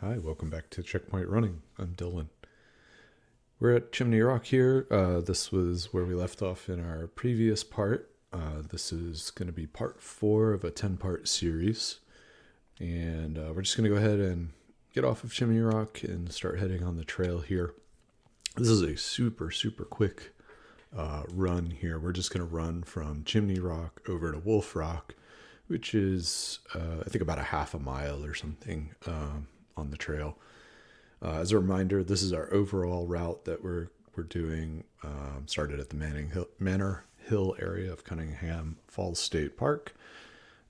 Hi, welcome back to Checkpoint Running. I'm Dylan. We're at Chimney Rock here. This was where we left off in our previous part. This is going to be part 4 of a 10-part series. And we're just going to go ahead and get off of Chimney Rock and start heading on the trail here. This is a super quick run here. We're just going to run from Chimney Rock over to Wolf Rock, which is, I think, about a half a mile or something on the trail. As a reminder, this is our overall route that we're doing. Started at the Manor Hill area of Cunningham Falls State Park.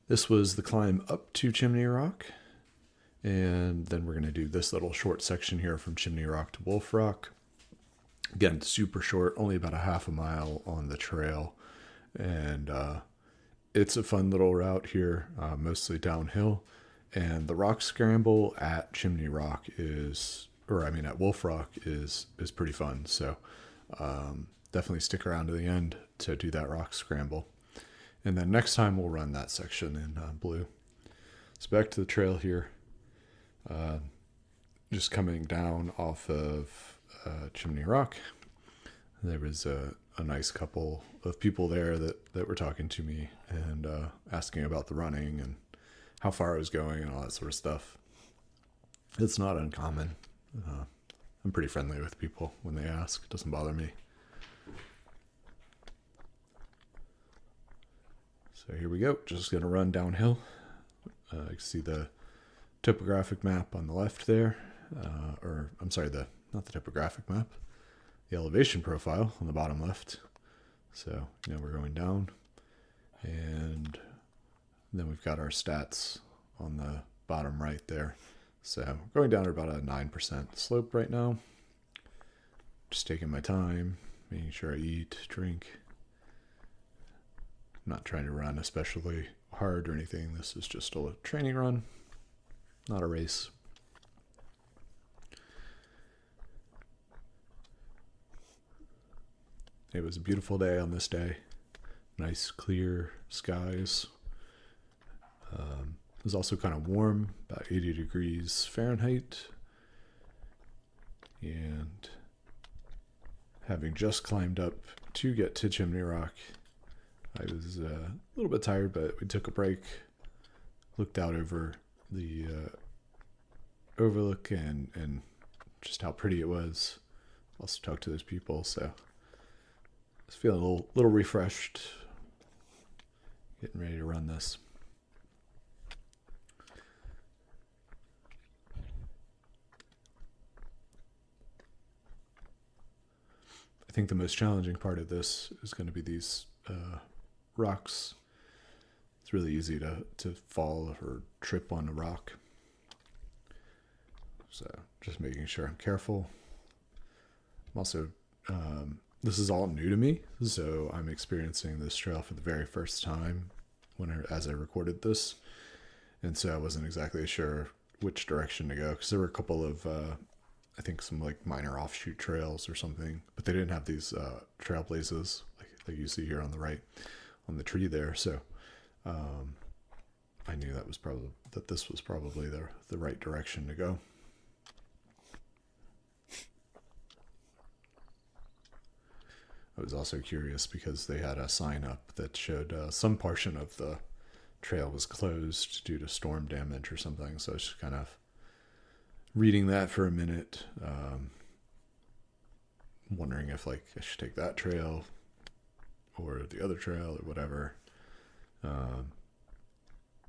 This was the climb up to Chimney Rock, and then we're going to do this little short section here from Chimney Rock to Wolf Rock. Again, super short, only about a half a mile on the trail, and it's a fun little route here, mostly downhill. And the rock scramble at Chimney Rock at Wolf Rock is pretty fun. So definitely stick around to the end to do that rock scramble. And then next time we'll run that section in blue. So back to the trail here. Just coming down off of Chimney Rock. There was a nice couple of people there that were talking to me and asking about the running and how far I was going and all that sort of stuff. It's not uncommon. I'm pretty friendly with people when they ask. It doesn't bother me. So here we go. Just going to run downhill. You can see the topographic map on the left there. Not the topographic map. The elevation profile on the bottom left. So, we're going down. And then we've got our stats on the bottom right there. So we're going down at about a 9% slope right now. Just taking my time, making sure I eat, drink. I'm not trying to run especially hard or anything. This is just a training run, not a race. It was a beautiful day on this day. Nice clear skies. It was also kind of warm, about 80 degrees Fahrenheit. And having just climbed up to get to Chimney Rock, I was a little bit tired, but we took a break, looked out over the overlook and just how pretty it was. Also talked to those people, so I was feeling a little refreshed, getting ready to run this. I think the most challenging part of this is going to be these rocks. It's really easy to fall or trip on a rock. So just making sure I'm careful. I'm also, this is all new to me, so I'm experiencing this trail for the very first time as I recorded this. And so I wasn't exactly sure which direction to go, because there were a couple of I think some like minor offshoot trails or something, but they didn't have these trailblazes like you see here on the right on the tree there. So I knew that this was probably the right direction to go. I was also curious because they had a sign up that showed some portion of the trail was closed due to storm damage or something. So I was just kind of reading that for a minute, wondering if I should take that trail or the other trail or whatever.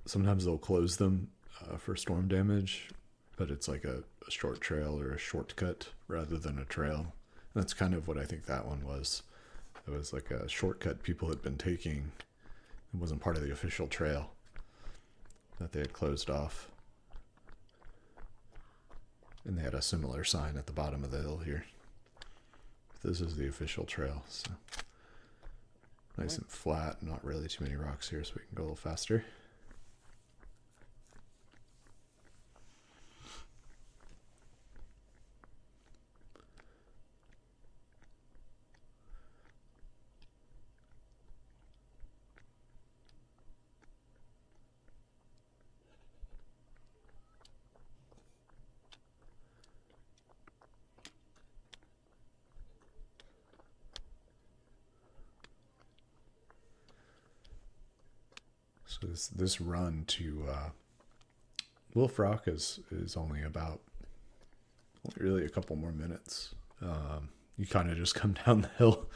Sometimes they'll close them for storm damage, but it's like a short trail or a shortcut rather than a trail. And that's kind of what I think that one was. It was like a shortcut people had been taking. It wasn't part of the official trail that they had closed off. And they had a similar sign at the bottom of the hill here. This is the official trail, so nice and flat, not really too many rocks here, so we can go a little faster. So this run to Wolf Rock is only about really a couple more minutes. You kind of just come down the hill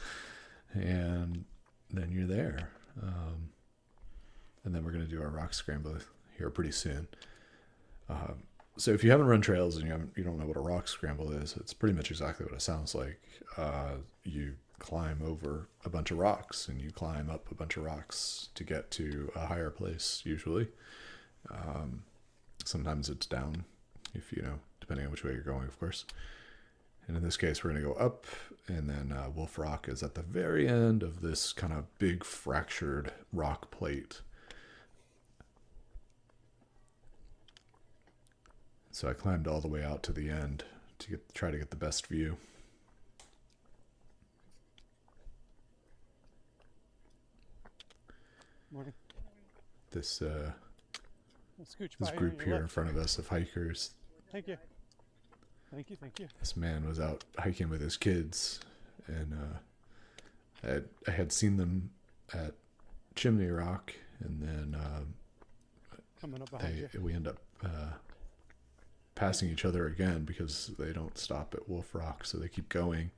and then you're there. And then we're going to do our rock scramble here pretty soon. So if you haven't run trails and you don't know what a rock scramble is, it's pretty much exactly what it sounds like. You climb over a bunch of rocks and you climb up a bunch of rocks to get to a higher place, usually. Sometimes it's down, if depending on which way you're going, of course. And in this case, we're going to go up, and then Wolf Rock is at the very end of this kind of big fractured rock plate. So I climbed all the way out to the end to try to get the best view. Morning. This this group here in front of us of hikers. Thank you. Thank you. This man was out hiking with his kids, and I had seen them at Chimney Rock, and then Coming up behind you. we end up passing each other again because they don't stop at Wolf Rock, so they keep going.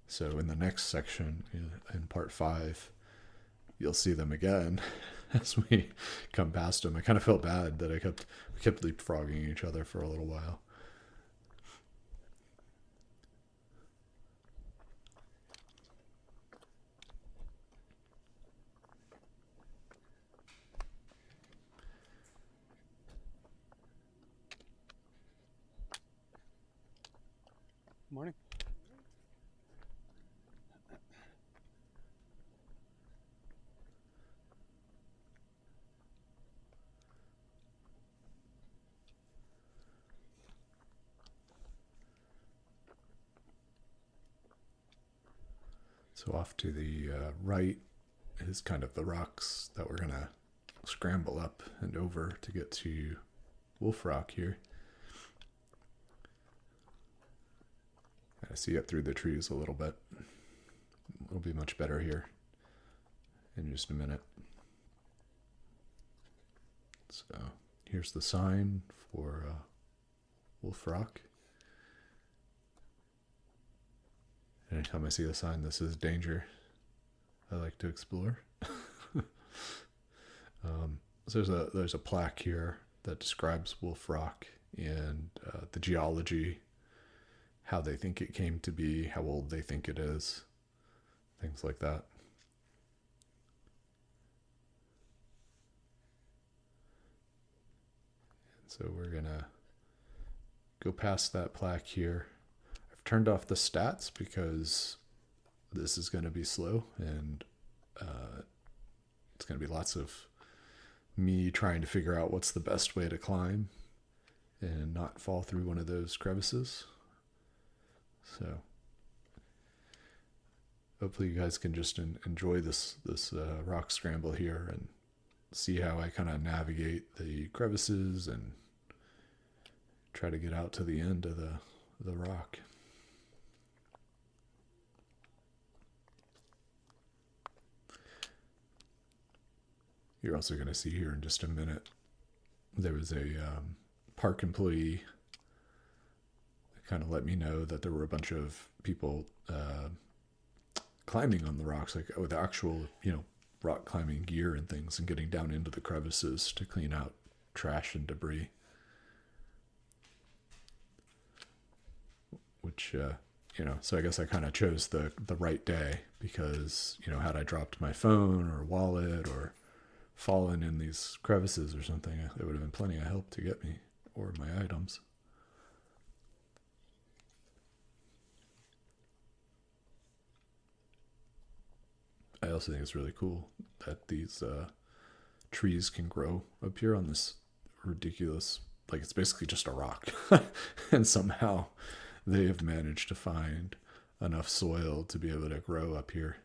So in the next section, in part 5, you'll see them again as we come past them. I kind of felt bad that we kept leapfrogging each other for a little while. Morning. So off to the right is kind of the rocks that we're going to scramble up and over to get to Wolf Rock here. I see it through the trees a little bit. It'll be much better here in just a minute. So here's the sign for Wolf Rock. Anytime I see a sign that says danger, I like to explore. So there's a plaque here that describes Wolf Rock and the geology, how they think it came to be, how old they think it is, things like that. And so we're gonna go past that plaque here. I've turned off the stats because this is going to be slow, and it's going to be lots of me trying to figure out what's the best way to climb and not fall through one of those crevices. So hopefully you guys can just enjoy this rock scramble here and see how I kind of navigate the crevices and try to get out to the end of the rock. You're also going to see here in just a minute, there was a park employee that kind of let me know that there were a bunch of people climbing on the rocks, like with actual, rock climbing gear and things, and getting down into the crevices to clean out trash and debris. Which, so I guess I kind of chose the right day because, had I dropped my phone or wallet or fallen in these crevices or something, there would have been plenty of help to get me or my items. I also think it's really cool that these trees can grow up here on this ridiculous, like it's basically just a rock. And somehow they have managed to find enough soil to be able to grow up here.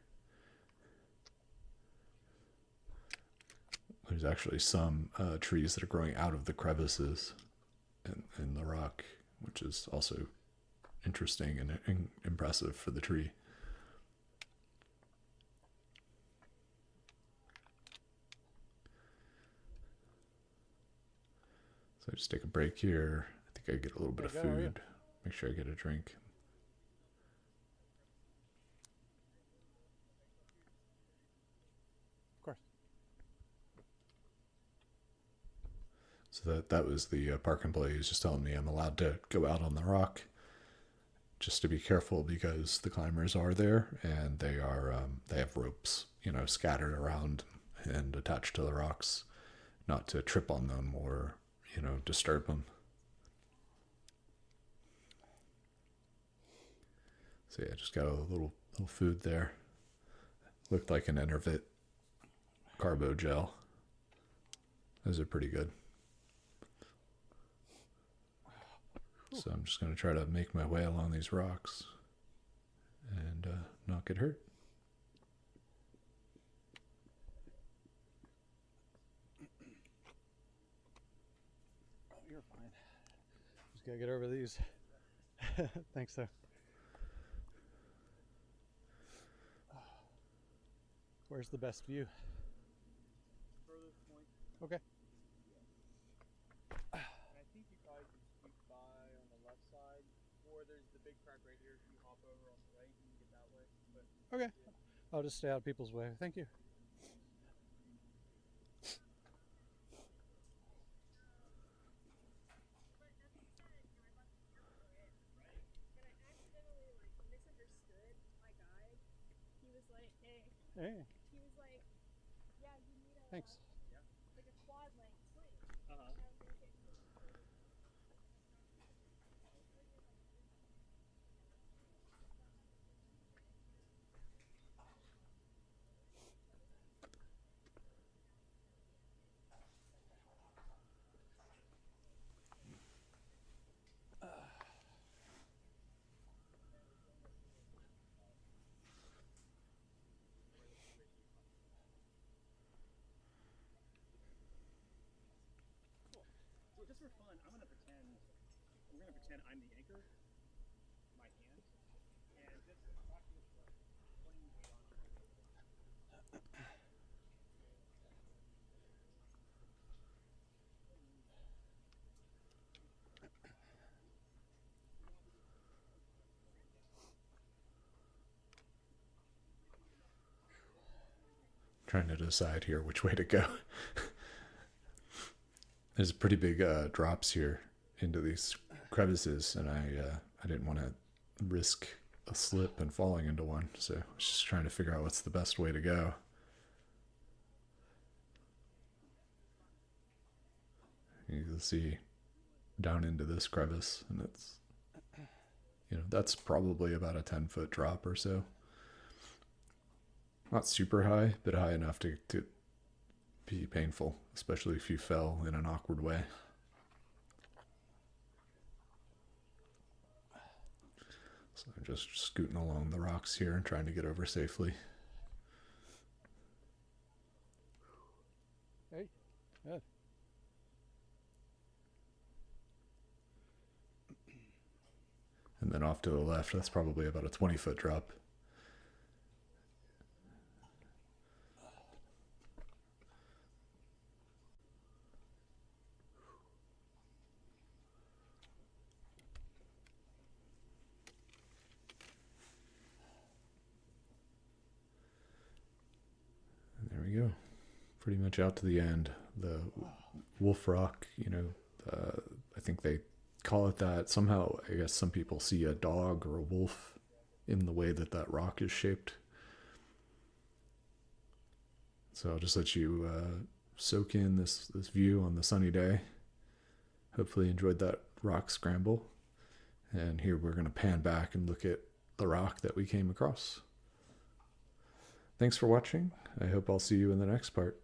There's actually some trees that are growing out of the crevices in the rock, which is also interesting and impressive for the tree. So I just take a break here. I think I get a little bit of food. Make sure I get a drink. Of course. So that was the park employee who's just telling me I'm allowed to go out on the rock. Just to be careful because the climbers are there and they have ropes, scattered around and attached to the rocks, not to trip on them or, disturb them. So yeah, just got a little food there. Looked like an Enervit carbo gel. Those are pretty good. So I'm just going to try to make my way along these rocks and not get hurt. Oh, you're fine. Just gotta get over these. Thanks, sir. Where's the best view? Furthest point. Okay. I think you probably can scoot by on the left side, or there's the big crack right here. If you hop over on the right, you can get that way. But Okay. yeah. I'll just stay out of people's way. Thank you. Hey. He was like, yeah, you need a Thanks. like a quad length swing. Uh-huh. And I was like, okay. So just for fun, we're gonna pretend I'm the anchor, my hand, and just practice putting weight on it. Trying to decide here which way to go. There's pretty big drops here into these crevices, and I didn't want to risk a slip and falling into one, so I was just trying to figure out what's the best way to go. You can see down into this crevice, and it's, that's probably about a 10-foot drop or so. Not super high, but high enough to be painful, especially if you fell in an awkward way. So I'm just scooting along the rocks here and trying to get over safely. Hey. Good. And then off to the left, that's probably about a 20-foot drop. There we go. Pretty much out to the end. The Wolf Rock, I think they call it that. Somehow, I guess some people see a dog or a wolf in the way that rock is shaped. So I'll just let you soak in this view on the sunny day. Hopefully enjoyed that rock scramble. And here we're going to pan back and look at the rock that we came across. Thanks for watching. I hope I'll see you in the next part.